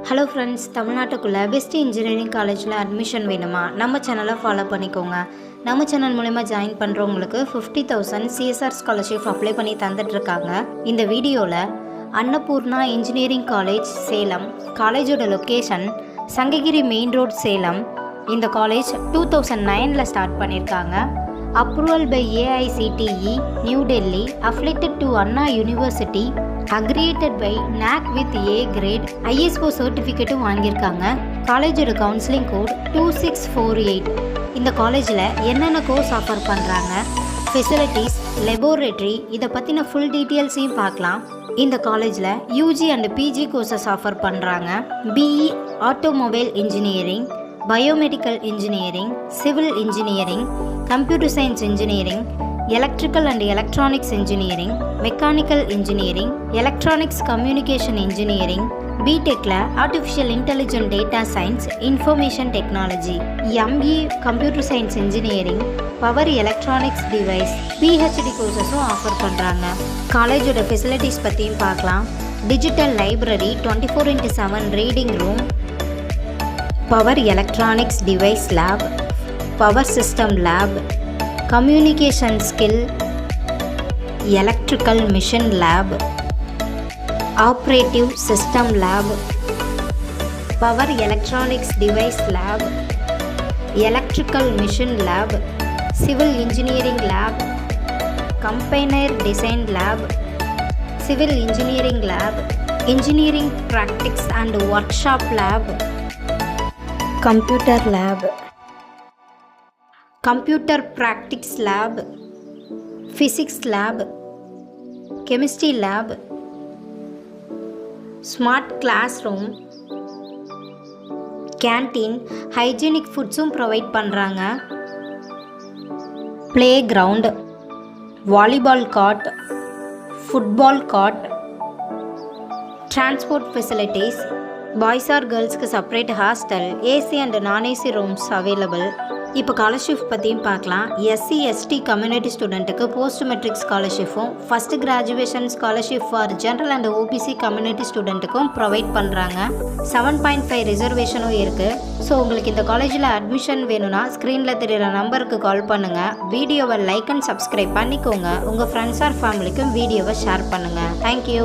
Hello friends, தமிழ்நாட்டுக்குள்ளே best engineering காலேஜில் admission வேணுமா? நம்ம சேனலை ஃபாலோ பண்ணிக்கோங்க. நம்ம சேனல் மூலமா ஜாயின் பண்ணுறவங்களுக்கு 50,000 சிஎஸ்ஆர் ஸ்காலர்ஷிப் அப்ளை பண்ணி தந்துட்டுருக்காங்க. இந்த வீடியோவில் அன்னபூர்ணா இன்ஜினியரிங் காலேஜ் சேலம், காலேஜோட location Sankagiri main road Salem. இந்த காலேஜ் 2009 ஸ்டார்ட் பண்ணியிருக்காங்க. Approval by AICTE new Delhi, affiliated to Anna university, accredited by NAC with A grade, ISO சர்டிஃபிகேட்டும் வாங்கியிருக்காங்க. காலேஜோட கவுன்சிலிங் கோட் 2648. இந்த காலேஜில் என்னென்ன கோர்ஸ் ஆஃபர் பண்ணுறாங்க, ஃபெசிலிட்டிஸ், லெபோரேட்டரி, இதை பற்றின ஃபுல் டீட்டெயில்ஸையும் பார்க்கலாம். இந்த காலேஜில் UG and PG courses offer பண்ணுறாங்க. BE automobile engineering, biomedical engineering, civil engineering, computer science engineering, electrical and electronics engineering, mechanical engineering, electronics communication engineering, பிடெக்கில் artificial intelligent data science, information technology, ME computer science engineering, power electronics device, PhD கோர்சஸும் offer பண்ணுறாங்க. காலேஜோட facilities பற்றியும் பார்க்கலாம். Digital library, 24x7 reading room, power electronics device lab, power system lab, communication skill, electrical machine lab, operative system lab, power electronics device lab, electrical machine lab, civil engineering lab, compiler design lab, civil engineering lab, engineering practice and workshop lab, computer lab, computer practice lab, physics lab, chemistry lab, smart classroom, canteen, hygienic ஃபுட்ஸும் provide பண்ணுறாங்க. Playground, volleyball court, football court, transport facilities, boys or கேர்ள்ஸ்க்கு separate hostel, AC and non AC rooms available. இப்போ scholarship பற்றியும் பார்க்கலாம். SC/ST community ஸ்டூடெண்ட்டுக்கு post matric ஸ்காலர்ஷிப்பும், first graduation scholarship for general and OBC community ஸ்டூடெண்ட்டுக்கும் provide பண்ணுறாங்க. 7.5 ரிசர்வேஷனும் இருக்குது. So உங்களுக்கு இந்த காலேஜில் அட்மிஷன் வேணும்னா ஸ்க்ரீனில் தெரிகிற நம்பருக்கு கால் பண்ணுங்கள். வீடியோவை லைக் அண்ட் சப்ஸ்கிரைப் பண்ணிக்கோங்க. உங்கள் ஃப்ரெண்ட்ஸ் ஆர் ஃபேமிலிக்கும் வீடியோவை ஷேர் பண்ணுங்கள். தேங்க்யூ.